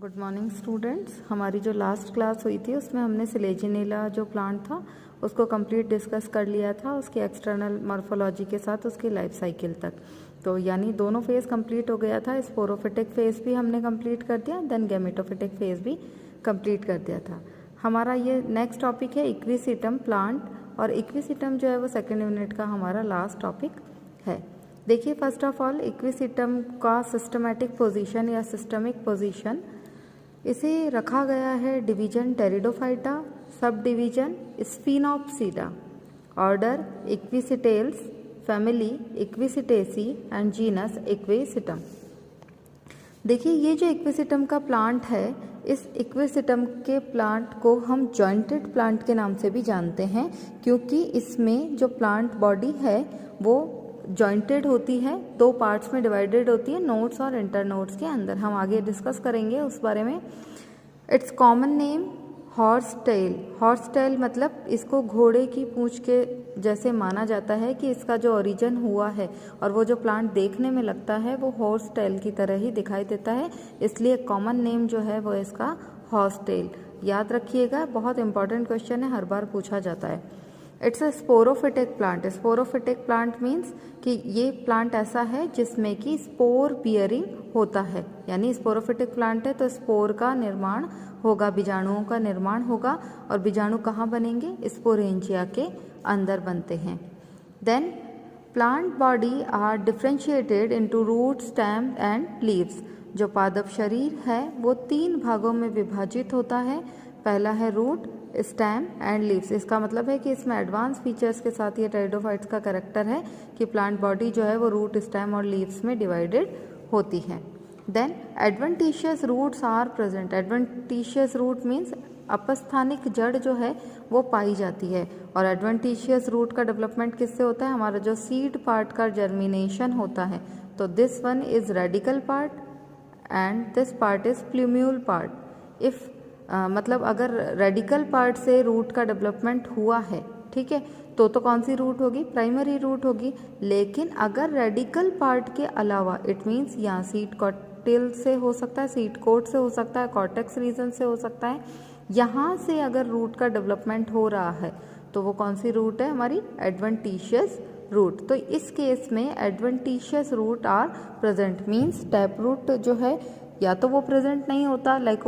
Good morning students. हमारी जो last class हुई थी उसमें हमने सिलेजिनेला जो प्लांट था उसको कंप्लीट डिस्कस कर लिया था, उसकी एक्सटर्नल मॉर्फोलॉजी के साथ उसकी लाइफ साइकिल तक। तो यानी दोनों फेज़ कंप्लीट हो गया था। स्पोरोफिटिक फेज़ भी हमने कंप्लीट कर दिया, देन गैमेटोफिटिक फेज़ भी कंप्लीट कर दिया था। हमारा ये नेक्स्ट टॉपिक है इक्विसिटम प्लांट, और इक्विसिटम जो है वो सेकेंड यूनिट का हमारा लास्ट टॉपिक है। देखिए, फर्स्ट ऑफ ऑल इक्विसिटम का सिस्टमैटिक पोजीशन या सिस्टमिक पोजीशन, इसे रखा गया है division pteridophyta, subdivision sphenopsida, order equisetales, family equisetaceae and genus equisetum. देखिए, ये जो इक्विसिटम का प्लांट है, इस इक्विसिटम के प्लांट को हम जॉइंटेड प्लांट के नाम से भी जानते हैं, क्योंकि इसमें जो प्लांट बॉडी है वो जॉइंटेड होती है, दो पार्ट्स में डिवाइडेड होती है, नोड्स और इंटरनोड्स के अंदर। हम आगे डिस्कस करेंगे उस बारे में। It's common name horsetail. Horsetail मतलब इसको घोड़े की पूंछ के जैसे माना जाता है कि इसका जो ओरिजिन हुआ है, और वो जो प्लांट देखने में लगता है वो हॉर्स टेल की तरह ही दिखाई देता है, इसलिए कॉमन नेम जो है वो इसका हॉर्स टेल। याद रखिएगा, बहुत इंपॉर्टेंट क्वेश्चन है, हर बार पूछा जाता है। It's a sporophytic plant. Sporophytic plant means कि ये प्लांट ऐसा है जिसमें कि स्पोर बियरिंग होता है, यानी स्पोरोफिटिक प्लांट है तो स्पोर का निर्माण होगा, बीजाणुओं का निर्माण होगा, और बीजाणु कहाँ बनेंगे? स्पोरेंजिया के अंदर बनते हैं। Then plant body are differentiated into root, stem and leaves. जो पादप शरीर है वो 3 भागों में विभाजित होता है। पहला है रूट, स्टेम एंड लीव्स। इसका मतलब है कि इसमें एडवांस फीचर्स के साथ ये टेरिडोफाइट्स का कैरेक्टर है कि प्लांट बॉडी जो है वो रूट, स्टेम और लीव्स में डिवाइडेड होती है। Then adventitious roots are present. Adventitious root means अपस्थानिक जड़ जो है वो पाई जाती है, और एडवेंटिशियस रूट का डेवलपमेंट किससे होता है? हमारा जो सीड पार्ट का जर्मिनेशन होता है। तो this one is radical part and this part is plumule part. If मतलब अगर रेडिकल पार्ट से रूट का डेवलपमेंट हुआ है, ठीक है, तो कौन सी रूट होगी? प्राइमरी रूट होगी। लेकिन अगर रेडिकल पार्ट के अलावा, इट मीन्स यहाँ सीड कॉटिल से हो सकता है, सीड कोट से हो सकता है, कॉर्टेक्स रीजन से हो सकता है, यहाँ से अगर रूट का डेवलपमेंट हो रहा है तो वो कौन सी रूट है? हमारी एडवेंटिशियस रूट। तो इस केस में adventitious root are present, means tap root जो है या तो वो प्रेजेंट नहीं होता लाइक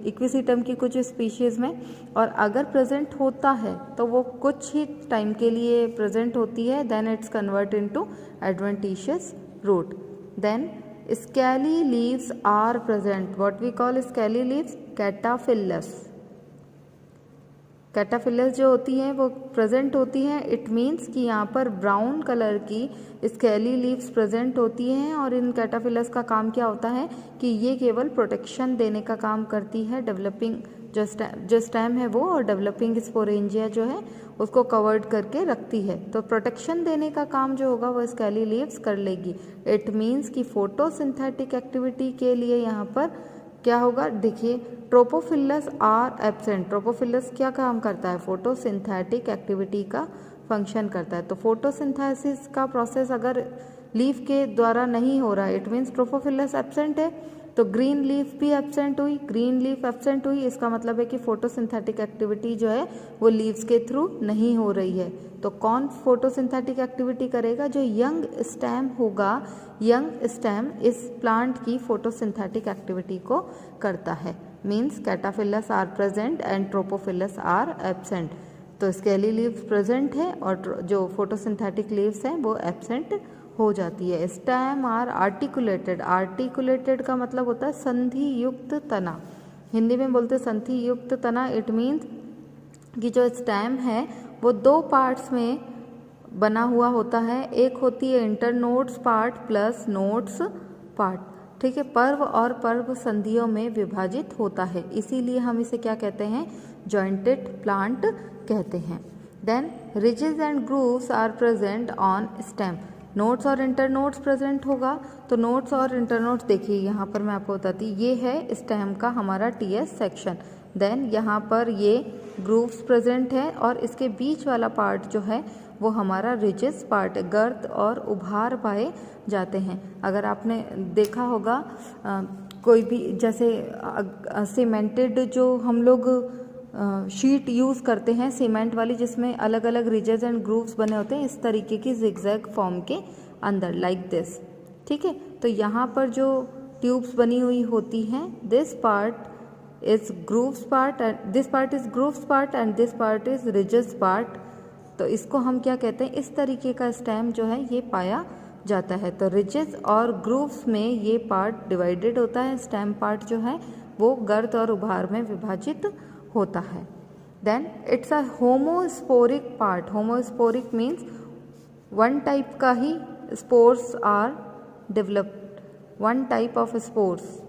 इक्विसिटम की कुछ स्पीशीज़ में, और अगर प्रेजेंट होता है तो वो कुछ ही टाइम के लिए प्रेजेंट होती है, then it's convert into adventitious root. Then scaly leaves are present. What we call scaly leaves? Cataphylls. Cataphylls जो होती हैं वो प्रेजेंट होती हैं। इट मीन्स कि यहाँ पर ब्राउन कलर की स्केली लीव्स प्रेजेंट होती हैं, और इन कैटाफिलस का काम क्या होता है कि ये केवल प्रोटेक्शन देने का काम करती है। डेवलपिंग जो स्टेम है वो, और डेवलपिंग स्पोरेंजिया जो है उसको कवर्ड करके रखती है। तो प्रोटेक्शन देने का काम जो होगा वो स्केली लीव्स कर लेगी। इट मीन्स कि फोटोसिंथेटिक एक्टिविटी के लिए यहाँ पर क्या होगा? देखिए, ट्रोपोफिलस आर एब्सेंट। ट्रोपोफिलस क्या काम करता है? फोटोसिंथेटिक एक्टिविटी का फंक्शन करता है। तो फोटोसिंथेसिस का प्रोसेस अगर लीफ के द्वारा नहीं हो रहा है, इट मीन्स ट्रोपोफिलस एब्सेंट है, तो ग्रीन लीफ भी एब्सेंट हुई। ग्रीन लीफ एब्सेंट हुई, इसका मतलब है कि फोटोसिंथेटिक एक्टिविटी जो है वो लीव्स के थ्रू नहीं हो रही है। तो कौन फोटोसिंथेटिक एक्टिविटी करेगा? जो यंग स्टेम होगा। यंग स्टेम इस प्लांट की फोटोसिंथेटिक एक्टिविटी को करता है। Means cataphylls are present and tropophylls are absent. तो स्केली लीव्स प्रेजेंट है और जो फोटोसिंथेटिक लीव्स हैं वो एब्सेंट हो जाती है। Stem are articulated. आर्टिकुलेटेड का मतलब होता है संधि युक्त तना। हिंदी में बोलते हैं संधि युक्त तना। इट मीन्स कि जो स्टेम है वो 2 पार्ट्स में बना हुआ होता है। एक होती है internodes part plus nodes part, ठीक है। पर्व और पर्व संधियों में विभाजित होता है, इसीलिए हम इसे क्या कहते हैं? जॉइंटेड प्लांट कहते हैं। Then ridges and grooves are present on stem. Nodes और इंटरनोड्स प्रेजेंट होगा। तो नोड्स और इंटरनोड्स देखिए, यहाँ पर मैं आपको बताती, ये है स्टेम का हमारा टीएस सेक्शन। देन यहाँ पर ये ग्रूव्स प्रेजेंट है, और इसके बीच वाला पार्ट जो है वो हमारा रिजिस पार्ट, गर्त और उभार पाए जाते हैं। अगर आपने देखा होगा कोई भी जैसे सीमेंटेड जो हम लोग शीट यूज़ करते हैं सीमेंट वाली, जिसमें अलग अलग रिजेस एंड ग्रूव्स बने होते हैं इस तरीके की जिगजैग फॉर्म के अंदर, लाइक दिस। ठीक है, तो यहाँ पर जो ट्यूब्स बनी हुई होती हैं, this part is grooves part and this part is grooves part and this part is ridges part. तो इसको हम क्या कहते हैं, इस तरीके का स्टेम जो है ये पाया जाता है। तो रिजेस और ग्रूव्स में ये पार्ट डिवाइडेड होता है, स्टेम पार्ट जो है वो गर्त और उभार में विभाजित होता है। Then it's a homosporic part. Homosporic means one type का ही spores are developed, one type of spores.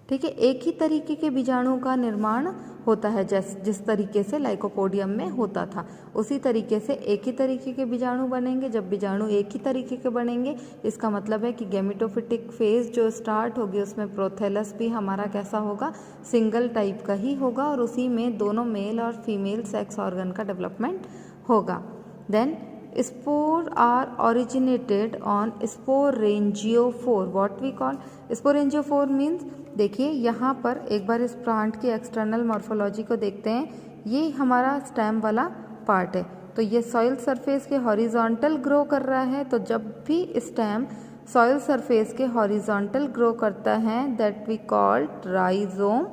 ठीक है, एक ही तरीके के बीजाणु का निर्माण होता है, जिस तरीके से लाइकोपोडियम में होता था उसी तरीके से एक ही तरीके के बीजाणु बनेंगे। जब बीजाणु एक ही तरीके के बनेंगे इसका मतलब है कि गैमेटोफिटिक फेज जो स्टार्ट होगी उसमें प्रोथेलस भी हमारा कैसा होगा, सिंगल टाइप का ही होगा और उसी में दोनों मेल और फीमेल सेक्स ऑर्गन का डेवलपमेंट होगा। Then spore are originated on sporangiophore. What we call sporangiophore means, देखिए यहाँ पर एक बार इस प्लांट की एक्सटर्नल मॉर्फोलॉजी को देखते हैं। ये हमारा स्टेम वाला पार्ट है, तो ये सॉइल सरफेस के हॉरिजॉन्टल ग्रो कर रहा है। तो जब भी स्टेम सॉइल सरफेस के हॉरिजॉन्टल ग्रो करता है that we call rhizome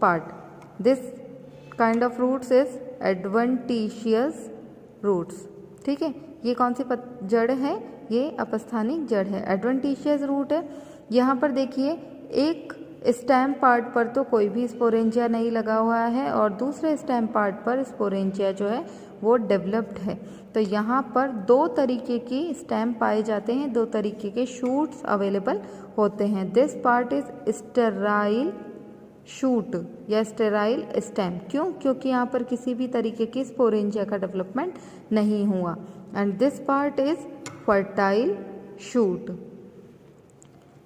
part. This kind of roots is adventitious roots. ठीक है, ये कौन सी जड़ है, ये अपस्थानिक जड़ है, एडवेंटिशियस रूट है। यहाँ पर देखिए एक स्टेम पार्ट पर तो कोई भी स्पोरेंजिया नहीं लगा हुआ है और दूसरे स्टेम पार्ट पर स्पोरेंजिया जो है वो डेवलप्ड है। तो यहाँ पर दो तरीके की स्टेम पाए जाते हैं, दो तरीके के शूट्स अवेलेबल होते हैं। This part is sterile shoot या स्टेराइल स्टेम। क्यों? क्योंकि यहाँ पर किसी भी तरीके की स्पोरेंजिया का डेवलपमेंट नहीं हुआ। And this part is fertile shoot.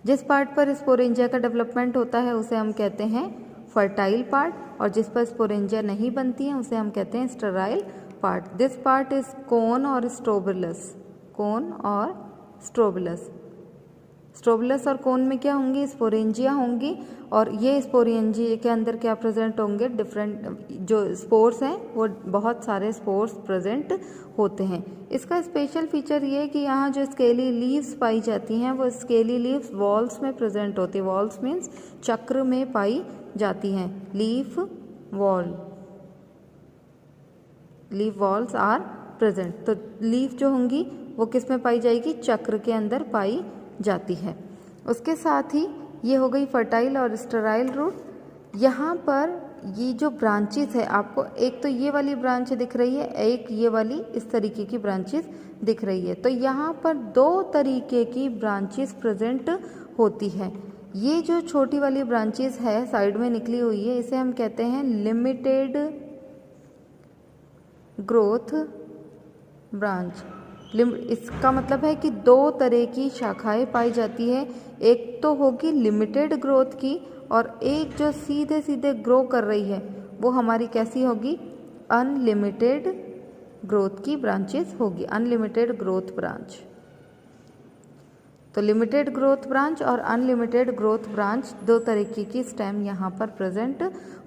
जिस पार्ट पर स्पोरेंजिया का डेवलपमेंट होता है उसे हम कहते हैं फर्टाइल पार्ट, और जिस पर स्पोरेंजिया नहीं बनती है उसे हम कहते हैं sterile part. This part is cone और स्ट्रोबिलस। कोन और स्ट्रोबिलस। स्ट्रोबिलस और कोन में क्या होंगी, स्पोरेंजिया होंगी, और ये स्पोरेंजिया के अंदर क्या प्रेजेंट होंगे, डिफरेंट जो स्पोर्स हैं वो बहुत सारे स्पोर्स प्रेजेंट होते हैं। इसका स्पेशल फीचर ये है कि यहाँ जो स्केली लीव्स पाई जाती हैं वो स्केली लीव्स वॉल्स में प्रेजेंट होती है। वॉल्स मीन्स चक्र में पाई जाती हैं। Leaf whorl, leaf whorls are present. तो लीफ जो होंगी वो किस में पाई जाएगी, चक्र के अंदर पाई जाती है। उसके साथ ही ये हो गई फर्टाइल और स्टेराइल रूट। यहाँ पर ये जो ब्रांचेस है आपको, एक तो ये वाली ब्रांच दिख रही है, एक ये वाली इस तरीके की ब्रांचेस दिख रही है। तो यहाँ पर दो तरीके की ब्रांचेस प्रेजेंट होती है। ये जो छोटी वाली ब्रांचेस है साइड में निकली हुई है इसे हम कहते हैं लिमिटेड ग्रोथ ब्रांच। इसका मतलब है कि दो तरह की शाखाएं पाई जाती है, एक तो होगी लिमिटेड ग्रोथ की और एक जो सीधे सीधे ग्रो कर रही है वो हमारी कैसी होगी, अनलिमिटेड ग्रोथ की ब्रांचेस होगी, अनलिमिटेड ग्रोथ ब्रांच। तो लिमिटेड ग्रोथ ब्रांच और अनलिमिटेड ग्रोथ ब्रांच दो तरीके की स्टेम यहाँ पर प्रेजेंट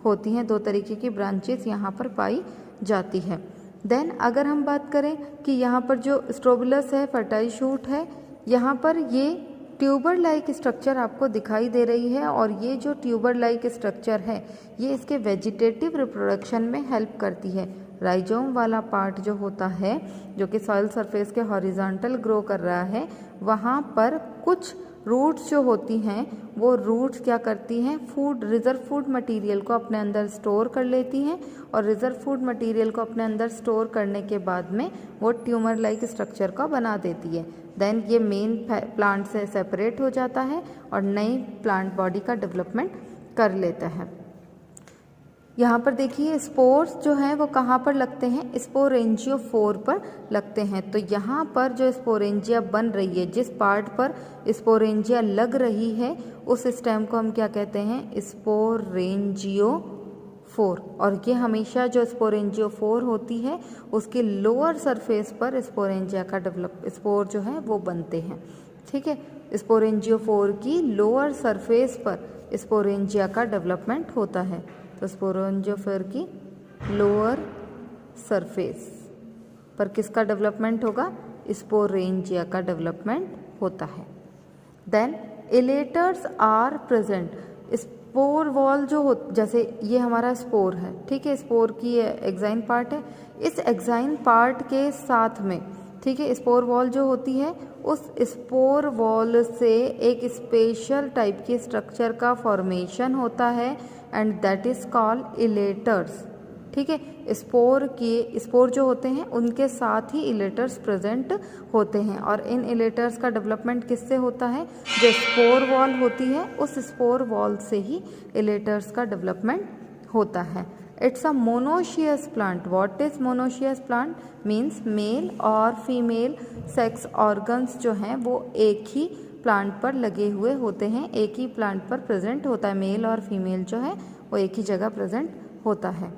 होती हैं, दो तरीके की ब्रांचेस यहाँ पर पाई जाती है। देन अगर हम बात करें कि यहाँ पर जो स्ट्रोबिलस है, फर्टाइल शूट है, यहाँ पर ये ट्यूबर लाइक स्ट्रक्चर आपको दिखाई दे रही है, और ये जो ट्यूबर लाइक स्ट्रक्चर है ये इसके वेजिटेटिव रिप्रोडक्शन में हेल्प करती है। राइजोम वाला पार्ट जो होता है जो कि सॉइल सरफेस के हॉरिजॉन्टल ग्रो कर रहा है, वहाँ पर कुछ रूट्स जो होती हैं वो रूट्स क्या करती हैं, फूड रिजर्व फूड मटेरियल को अपने अंदर स्टोर कर लेती हैं, और रिजर्व फूड मटेरियल को अपने अंदर स्टोर करने के बाद में वो ट्यूमर लाइक स्ट्रक्चर को बना देती है। देन ये मेन प्लांट से सेपरेट हो जाता है और नई प्लांट बॉडी का डेवलपमेंट कर लेता है। यहाँ पर देखिए स्पोर्स जो हैं वो कहाँ पर लगते हैं, स्पोरेंजियोफोर पर लगते हैं। तो यहाँ पर जो स्पोरेंजिया बन रही है, जिस पार्ट पर स्पोरेंजिया लग रही है उस स्टेम को हम क्या कहते हैं, स्पोरेंजियोफोर। और ये हमेशा जो स्पोरेंजियोफोर होती है उसके लोअर सरफेस पर स्पोरेंजिया का स्पोर जो है वो बनते हैं। ठीक है। स्पोरेंजियोफोर की लोअर सरफेस पर स्पोरेंजिया का डेवलपमेंट होता है। तो स्पोरेंजियोफोर की लोअर सरफेस पर किसका डेवलपमेंट होगा? स्पोरेंजिया का डेवलपमेंट होता है। Then elaters are present. Spore wall जो हो, जैसे ये हमारा स्पोर है, ठीक है, स्पोर की एक्साइन पार्ट है, इस एक्साइन पार्ट के साथ में, ठीक है, स्पोर वॉल जो होती है, उस स्पोर वॉल से एक स्पेशल टाइप की स्ट्रक्चर का फॉर्मेशन होता है एंड दैट इज कॉल्ड इलेटर्स। ठीक है, स्पोर जो होते हैं उनके साथ ही इलेटर्स प्रेजेंट होते हैं और इन इलेटर्स का डेवलपमेंट किससे होता है? जो स्पोर वॉल होती है उस स्पोर वॉल से ही इलेटर्स का डेवलपमेंट होता है। It's a monoecious plant. What is monoecious plant? Means male और फीमेल सेक्स ऑर्गन्स जो हैं वो एक ही प्लांट पर लगे हुए होते हैं, एक ही प्लांट पर प्रेजेंट होता है। मेल और फीमेल जो है वो एक ही जगह प्रेजेंट होता है।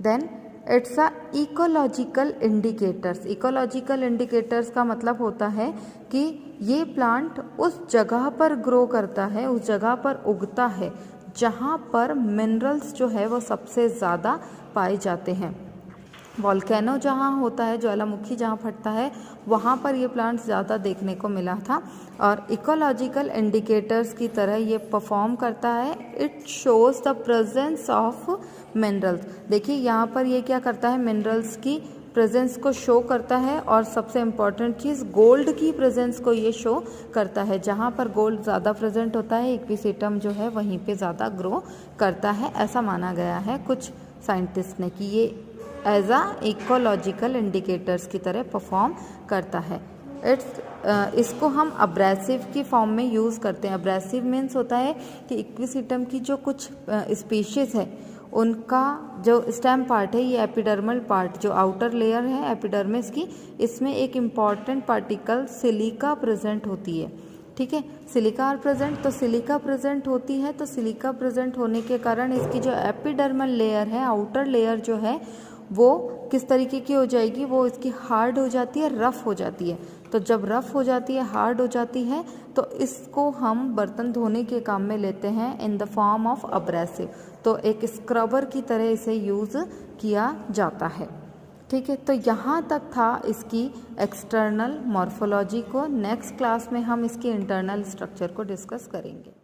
Then it's a ecological indicators. Ecological indicators का मतलब होता है कि ये प्लांट उस जगह पर ग्रो करता है, उस जगह पर उगता है जहाँ पर मिनरल्स जो है वो सबसे ज़्यादा पाए जाते हैं। वॉल्केनो जहाँ होता है, ज्वालामुखी जहाँ फटता है, वहाँ पर ये प्लांट्स ज़्यादा देखने को मिला था और इकोलॉजिकल इंडिकेटर्स की तरह ये परफॉर्म करता है। It shows the presence of minerals. देखिए यहाँ पर ये क्या करता है, मिनरल्स की प्रेजेंस को शो करता है और सबसे इम्पॉर्टेंट चीज़ गोल्ड की प्रेजेंस को ये शो करता है। जहाँ पर गोल्ड ज़्यादा प्रेजेंट होता है इक्विसेटम जो है वहीं पे ज़्यादा ग्रो करता है, ऐसा माना गया है कुछ साइंटिस्ट ने कि ये एज आ इकोलॉजिकल इंडिकेटर्स की तरह परफॉर्म करता है। इसको हम अब्रेसिव की फॉर्म में यूज़ करते हैं। अब्रेसिव मीन्स होता है कि इक्विसेटम की जो कुछ स्पीशीज़ है उनका जो स्टेम पार्ट है, ये एपिडर्मल पार्ट जो आउटर लेयर है एपिडर्मिस की, इसमें एक इम्पॉर्टेंट पार्टिकल सिलिका प्रेजेंट होती है। ठीक है, सिलिका आर प्रेजेंट, तो सिलिका प्रेजेंट होती है, तो सिलिका प्रेजेंट होने के कारण इसकी जो एपिडर्मल लेयर है, आउटर लेयर जो है वो किस तरीके की हो जाएगी? वो इसकी हार्ड हो जाती है, रफ़ हो जाती है। तो जब रफ़ हो जाती है, हार्ड हो जाती है, तो इसको हम बर्तन धोने के काम में लेते हैं in the form of abrasive. तो एक स्क्रबर की तरह इसे यूज़ किया जाता है। ठीक है, तो यहाँ तक था इसकी एक्सटर्नल मॉर्फोलॉजी को। नेक्स्ट क्लास में हम इसकी इंटरनल स्ट्रक्चर को डिस्कस करेंगे।